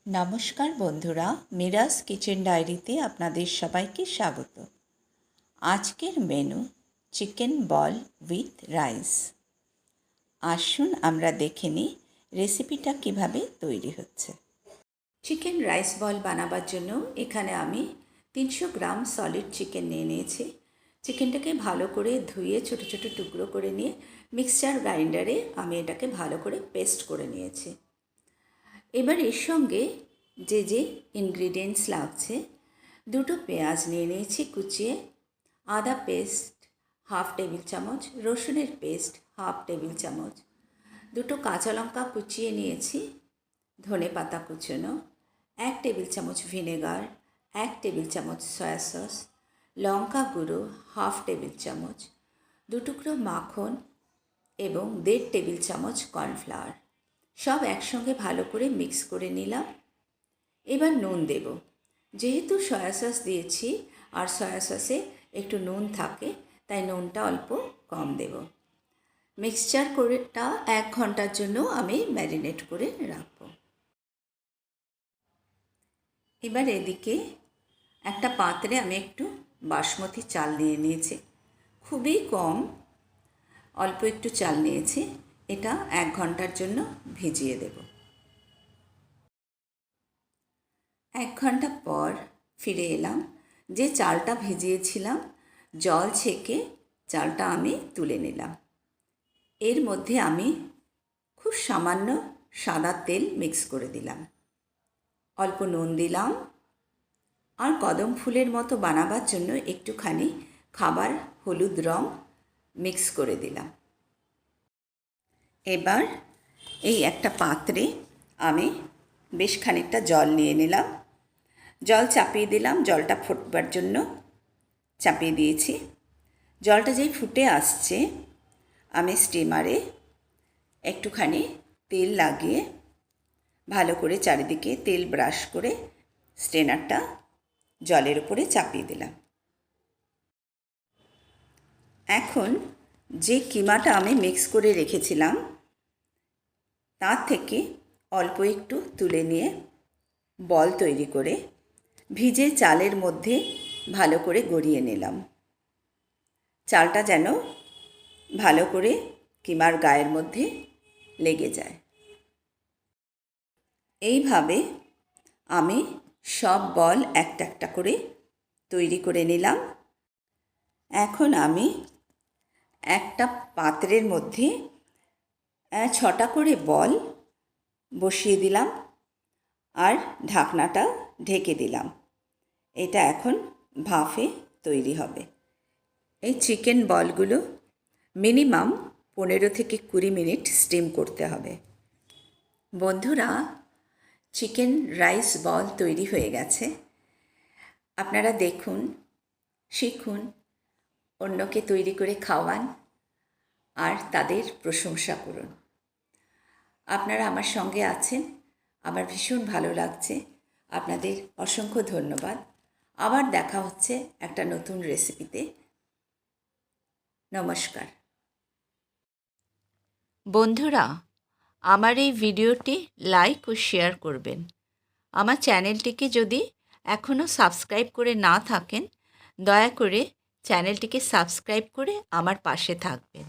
নমস্কার বন্ধুরা, মিরাজ কিচেন ডায়েরিতে আপনাদের সবাইকে স্বাগত। আজকের menu chicken ball with rice. আসুন আমরা দেখে নিই রেসিপিটা কিভাবে তৈরি হচ্ছে। চিকেন রাইস বল বানাবার জন্য এখানে আমি 300 গ্রাম সলিড চিকেন নিয়ে নিয়েছি। চিকেনটাকে ভালো করে ধুয়ে ছোট ছোট টুকরো করে নিয়ে মিক্সচার গ্রাইন্ডারে আমি এটাকে ভালো করে পেস্ট করে নিয়েছি। এবার এর সঙ্গে যে যে ইনগ্রিডিয়েন্টস লাগছে, দুটো পেঁয়াজ নিয়ে নিয়েছি কুচিয়ে, আদা পেস্ট হাফ টেবিল চামচ, রসুনের পেস্ট হাফ টেবিল চামচ, দুটো কাঁচা লঙ্কা কুচিয়ে নিয়েছি, ধনে পাতা কুচনো, 1 টেবিল চামচ ভিনেগার, 1 টেবিল চামচ সয়া সস, লঙ্কা গুঁড়ো হাফ টেবিল চামচ, 2 টুকরো মাখন এবং 1.5 টেবিল চামচ কর্নফ্লাওয়ার। সব একসঙ্গে ভালো করে মিক্স করে নিলাম। এবার নুন দেব। যেহেতু সয়া সস দিয়েছি আর সয়া সসে একটু নুন থাকে, তাই নুনটা অল্প কম দেব। মিক্সচার করেটা 1 ঘন্টার জন্য আমি ম্যারিনেট করে রাখব। এবার এদিকে একটা পাত্রে আমি একটু বাসমতি চাল নিয়ে নিয়েছি, খুবই কম, অল্প একটু চাল নিয়েছি। এটা 1 ঘন্টার জন্য ভিজিয়ে দেব। 1 ঘন্টা পর ফিরে এলাম। যে চালটা ভিজিয়েছিলাম, জল ছেঁকে চালটা আমি তুলে নিলাম। এর মধ্যে আমি খুব সামান্য সাদা তেল মিক্স করে দিলাম, অল্প নুন দিলাম, আর কদম ফুলের মতো বানাবার জন্য একটুখানি খাবার হলুদ রং মিক্স করে দিলাম। এবার এই একটা পাত্রে আমি বেশ খানিকটা জল নিয়ে নিলাম, জল চাপিয়ে দিলাম, জলটা ফুটবার জন্য চাপিয়ে দিয়েছি। জলটা যেই ফুটে আসছে, আমি স্টিমারে একটুখানি তেল লাগিয়ে ভালো করে চারিদিকে তেল ব্রাশ করে স্ট্রেনারটা জলের উপরে চাপিয়ে দিলাম। এখন যে কিমাটা আমি মিক্স করে রেখেছিলাম, তার থেকে অল্প একটু তুলে নিয়ে বল তৈরি করে ভিজে চালের মধ্যে ভালো করে গড়িয়ে নিলাম। চালটা যেন ভালো করে কিমার গায়ের মধ্যে লেগে যায়। এইভাবে আমি সব বল একটা একটা করে তৈরি করে নিলাম। এখন আমি একটা পাত্রের মধ্যে 6টা করে বল বসিয়ে দিলাম আর ঢাকনাটা ঢেকে দিলাম। এটা এখন ভাপে তৈরি হবে। এই চিকেন বলগুলো মিনিমাম 15 থেকে 20 মিনিট স্টিম করতে হবে। বন্ধুরা, চিকেন রাইস বল তৈরি হয়ে গেছে। আপনারা দেখুন, শিখুন, অন্যকে তৈরি করে খাওয়ান আর তাদের প্রশংসা করুন। আপনারা আমার সঙ্গে আছেন, আমার ভীষণ ভালো লাগছে। আপনাদের অসংখ্য ধন্যবাদ। আবার দেখা হচ্ছে একটা নতুন রেসিপিতে। নমস্কার বন্ধুরা, আমার এই ভিডিওটি লাইক ও শেয়ার করবেন। আমার চ্যানেলটিকে যদি এখনও সাবস্ক্রাইব করে না থাকেন, দয়া করে চ্যানেলটিকে সাবস্ক্রাইব করে আমার পাশে থাকবেন।